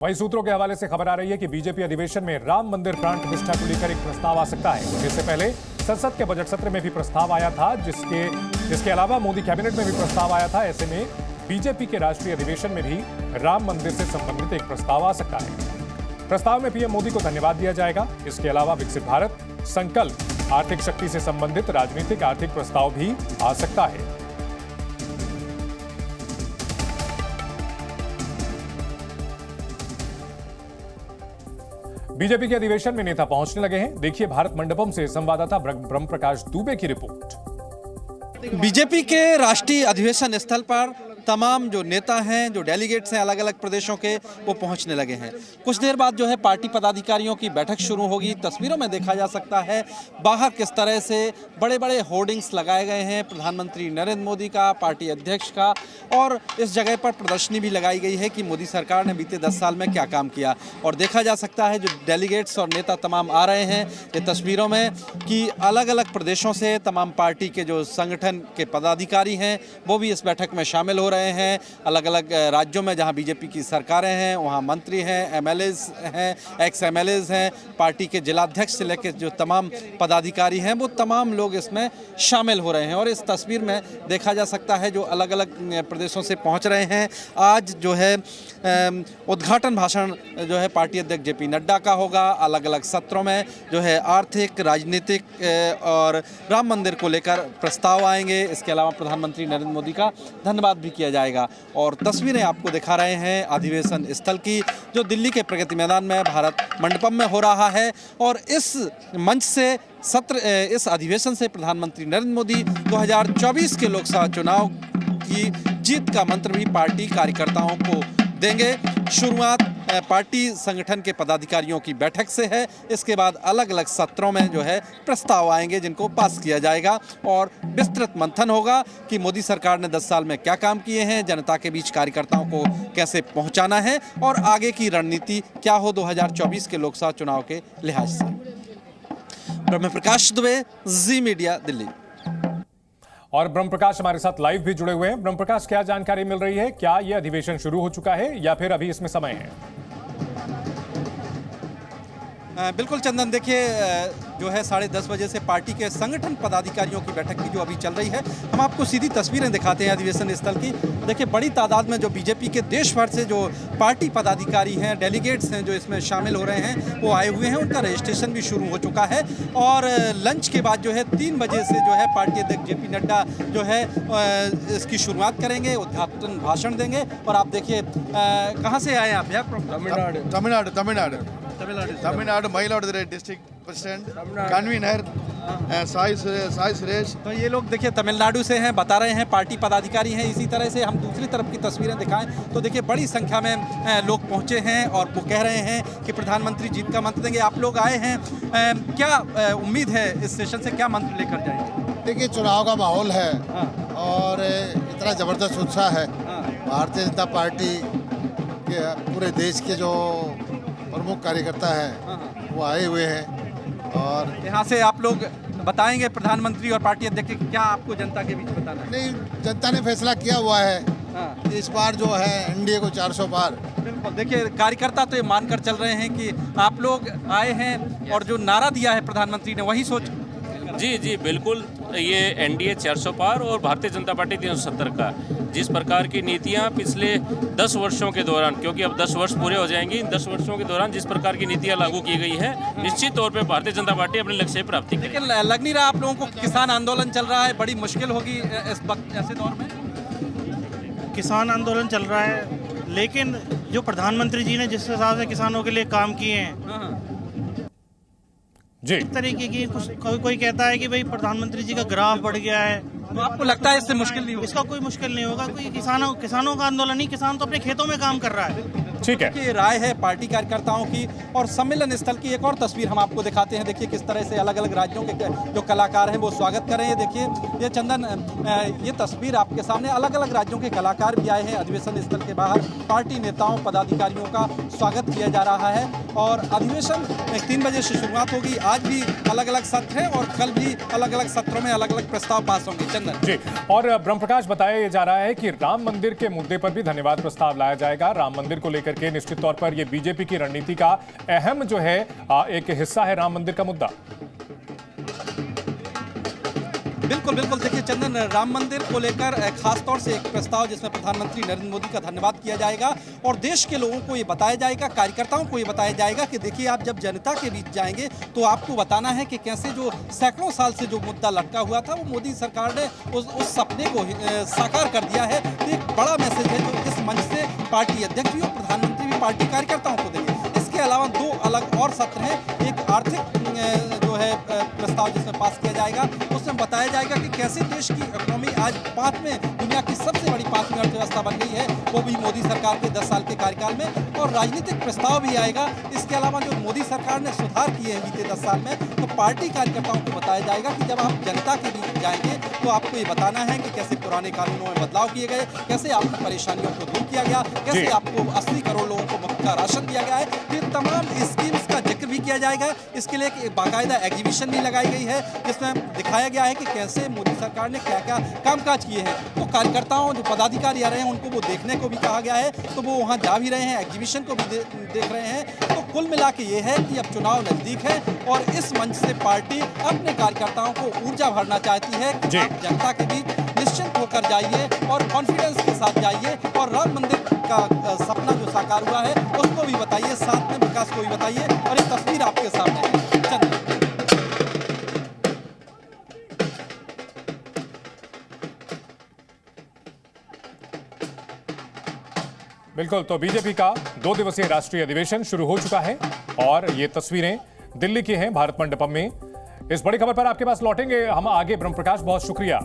वहीं सूत्रों के हवाले से खबर आ रही है कि बीजेपी अधिवेशन में राम मंदिर प्राण प्रतिष्ठा को लेकर एक प्रस्ताव आ सकता है। इससे पहले संसद के बजट सत्र में भी प्रस्ताव आया था, जिसके अलावा मोदी कैबिनेट में भी प्रस्ताव आया था। ऐसे में बीजेपी के राष्ट्रीय अधिवेशन में भी राम मंदिर से संबंधित एक प्रस्ताव आ सकता है। प्रस्ताव में पीएम मोदी को धन्यवाद दिया जाएगा। इसके अलावा विकसित भारत, संकल्प, आर्थिक शक्ति से संबंधित राजनीतिक आर्थिक प्रस्ताव भी आ सकता है। बीजेपी के अधिवेशन में नेता पहुंचने लगे हैं। देखिए भारत मंडपम से संवाददाता ब्रह्म प्रकाश दुबे की रिपोर्ट। बीजेपी के राष्ट्रीय अधिवेशन स्थल पर तमाम जो नेता हैं, जो डेलीगेट्स हैं अलग अलग प्रदेशों के, वो पहुंचने लगे हैं। कुछ देर बाद जो है पार्टी पदाधिकारियों की बैठक शुरू होगी। तस्वीरों में देखा जा सकता है बाहर किस तरह से बड़े बड़े होर्डिंग्स लगाए गए हैं प्रधानमंत्री नरेंद्र मोदी का, पार्टी अध्यक्ष का, और इस जगह पर प्रदर्शनी भी लगाई गई है कि मोदी सरकार ने बीते 10 साल में क्या काम किया। और देखा जा सकता है जो डेलीगेट्स और नेता तमाम आ रहे हैं ये तस्वीरों में कि अलग अलग प्रदेशों से तमाम पार्टी के जो संगठन के पदाधिकारी हैं वो भी इस बैठक में शामिल हो रहे हैं। अलग अलग राज्यों में जहां बीजेपी की सरकारें हैं वहां मंत्री हैं, एमएलएज हैं, एक्स एमएलएज हैं, पार्टी के जिलाध्यक्ष से लेकर जो तमाम पदाधिकारी हैं वो तमाम लोग इसमें शामिल हो रहे हैं। और इस तस्वीर में देखा जा सकता है जो अलग अलग प्रदेशों से पहुंच रहे हैं। आज जो है उद्घाटन भाषण जो है पार्टी अध्यक्ष जेपी नड्डा का होगा। अलग अलग सत्रों में जो है आर्थिक, राजनीतिक और राम मंदिर को लेकर प्रस्ताव आएंगे। इसके अलावा प्रधानमंत्री नरेंद्र मोदी का धन्यवाद भी किया जाएगा। और तस्वीरें आपको दिखा रहे हैं अधिवेशन स्थल की, जो दिल्ली के प्रगति मैदान में भारत मंडपम में हो रहा है। और इस मंच से इस अधिवेशन से प्रधानमंत्री नरेंद्र मोदी 2024 के लोकसभा चुनाव की जीत का मंत्र भी पार्टी कार्यकर्ताओं को देंगे। शुरुआत पार्टी संगठन के पदाधिकारियों की बैठक से है। इसके बाद अलग अलग सत्रों में जो है प्रस्ताव आएंगे जिनको पास किया जाएगा और विस्तृत मंथन होगा कि मोदी सरकार ने 10 साल में क्या काम किए हैं, जनता के बीच कार्यकर्ताओं को कैसे पहुंचाना है और आगे की रणनीति क्या हो 2024 के लोकसभा चुनाव के लिहाज से। ब्रह्म प्रकाश दुबे, जी मीडिया, दिल्ली। और ब्रह्म प्रकाश हमारे साथ लाइव भी जुड़े हुए हैं। ब्रह्म प्रकाश, क्या जानकारी मिल रही है? क्या यह अधिवेशन शुरू हो चुका है या फिर अभी इसमें समय है? बिल्कुल चंदन, देखिए जो है 10:30 बजे से पार्टी के संगठन पदाधिकारियों की बैठक की जो अभी चल रही है, हम आपको सीधी तस्वीरें दिखाते हैं अधिवेशन स्थल की। देखिए बड़ी तादाद में जो बीजेपी के देश भर से जो पार्टी पदाधिकारी हैं, डेलीगेट्स हैं जो इसमें शामिल हो रहे हैं, वो आए हुए हैं। उनका रजिस्ट्रेशन भी शुरू हो चुका है। और लंच के बाद जो है 3 बजे से जो है पार्टी अध्यक्ष जेपी नड्डा जो है इसकी शुरुआत करेंगे, उद्घाटन भाषण देंगे। और आप देखिए कहाँ से आए आप? Tamil Nadu Mayiladuthurai district president convenor Sai Suresh. तो ये लोग देखिए तमिलनाडु से हैं, बता रहे हैं पार्टी पदाधिकारी हैं। इसी तरह से हम दूसरी तरफ की तस्वीरें दिखाएं तो देखिए बड़ी संख्या में लोग पहुंचे हैं और वो कह रहे हैं कि प्रधानमंत्री जीत का मंत्र देंगे। आप लोग आए हैं, क्या उम्मीद है इस सेशन से, क्या मंत्र लेकर जाएंगे? देखिए चुनाव का माहौल है और इतना ज़बरदस्त उत्साह है। भारतीय जनता पार्टी के पूरे देश के जो प्रमुख कार्यकर्ता हैं वो आए हुए हैं। और यहाँ से आप लोग बताएंगे प्रधानमंत्री और पार्टी अध्यक्ष क्या आपको जनता के बीच बताना है? नहीं, जनता ने फैसला किया हुआ है इस बार जो है एनडीए को 400 पार। बिल्कुल, देखिए कार्यकर्ता तो ये मानकर चल रहे हैं कि आप लोग आए हैं और जो नारा दिया है प्रधानमंत्री ने वही सोच। जी बिल्कुल, ये एनडीए 400 पार और भारतीय जनता पार्टी 370 का, जिस प्रकार की नीतियां पिछले 10 वर्षों के दौरान, क्योंकि अब 10 वर्ष पूरे हो जाएंगे, इन 10 वर्षों के दौरान जिस प्रकार की नीतियां लागू की गई है, निश्चित तौर पे भारतीय जनता पार्टी अपने लक्ष्य प्राप्ति करेगी। लेकिन लग नहीं रहा आप लोगों को किसान आंदोलन चल रहा है, बड़ी मुश्किल होगी इस वक्त ऐसे दौर में? किसान आंदोलन चल रहा है, लेकिन जो प्रधानमंत्री जी ने जिस हिसाब से किसानों के लिए काम किए हैं जी, इस तरीके की कोई कहता है कि भाई प्रधानमंत्री जी का ग्राफ बढ़ गया है, तो आपको लगता है इससे मुश्किल नहीं होगा? इसका कोई मुश्किल नहीं होगा। कोई किसानों का आंदोलन नहीं, किसान तो अपने खेतों में काम कर रहा है। ठीक है, ये राय है पार्टी कार्यकर्ताओं की। और सम्मेलन स्थल की एक और तस्वीर हम आपको दिखाते हैं। देखिए किस तरह से अलग अलग राज्यों के जो कलाकार हैं वो स्वागत कर रहे हैं। देखिए ये चंदन, ये तस्वीर आपके सामने, अलग अलग राज्यों के कलाकार भी आए हैं अधिवेशन स्थल के बाहर। पार्टी नेताओं पदाधिकारियों का स्वागत किया जा रहा है और अधिवेशन 3 बजे से शुरुआत होगी। आज भी अलग अलग सत्र हैं और कल भी अलग अलग सत्रों में अलग अलग प्रस्ताव पास होंगे। चंदन जी, और ब्रह्म प्रकाश, बताया जा रहा है कि राम मंदिर के मुद्दे पर भी धन्यवाद प्रस्ताव लाया जाएगा। राम मंदिर को लेकर लेकर के निश्चित तौर पर यह बीजेपी की रणनीति का अहम जो है एक हिस्सा है राम मंदिर का मुद्दा। बिल्कुल बिल्कुल, देखिए चंदन, राम मंदिर को लेकर खास तौर से एक प्रस्ताव जिसमें प्रधानमंत्री नरेंद्र मोदी का धन्यवाद किया जाएगा और देश के लोगों को ये बताया जाएगा, कार्यकर्ताओं को ये बताया जाएगा कि देखिए आप जब जनता के बीच जाएंगे तो आपको बताना है कि कैसे जो सैकड़ों साल से जो मुद्दा लटका हुआ था वो मोदी सरकार ने उस सपने को साकार कर दिया है। तो एक बड़ा मैसेज है जो इस मंच से पार्टी अध्यक्ष भी और प्रधानमंत्री भी पार्टी कार्यकर्ताओं को देंगे। इसके अलावा दो अलग और सत्र हैं, एक आर्थिक जो है प्रस्ताव जिसमें पास किया जाएगा, उसमें बताया जाएगा कि कैसे देश की इकोनॉमी आज 5वें दुनिया की सबसे बड़ी 5वीं अर्थव्यवस्था बन गई है, वो भी मोदी सरकार के 10 साल के कार्यकाल में। और राजनीतिक प्रस्ताव भी आएगा। इसके अलावा जो मोदी सरकार ने सुधार किए हैं बीते 10 साल में, तो पार्टी कार्यकर्ताओं को बताया जाएगा कि जब आप जनता के बीच जाएंगे तो आपको ये बताना है कि कैसे पुराने कानूनों में बदलाव किए गए, कैसे आपकी परेशानियों को दूर किया गया, कैसे आपको 80 करोड़ लोगों को मुफ्त का राशन दिया गया है। ये तमाम स्कीम्स का जिक्र भी किया जाएगा। इसके लिए एक बाकायदा एग्जीबिशन भी लगाई गई है जिसमें दिखाया गया है कि कैसे मोदी सरकार ने क्या क्या कामकाज किए हैं। तो कार्यकर्ताओं जो पदाधिकारी आ रहे हैं उनको वो देखने को भी कहा गया है, तो वो वहाँ जा भी रहे हैं, एग्जीबिशन को भी देख रहे हैं। तो कुल मिला के ये है कि अब चुनाव नजदीक है और इस मंच से पार्टी अपने कार्यकर्ताओं को ऊर्जा भरना चाहती है कि आप जनता के बीच निश्चिंत होकर जाइए और कॉन्फिडेंस के साथ जाइए और राम मंदिर का सपना जो साकार हुआ है उसको भी बताइए, साथ में विकास को भी बताइए। और एक तस्वीर आपके सामने है। बिल्कुल, तो बीजेपी का 2 दिवसीय राष्ट्रीय अधिवेशन शुरू हो चुका है और ये तस्वीरें दिल्ली की हैं, भारत मंडपम में। इस बड़ी खबर पर आपके पास लौटेंगे हम आगे। ब्रह्म प्रकाश, बहुत शुक्रिया।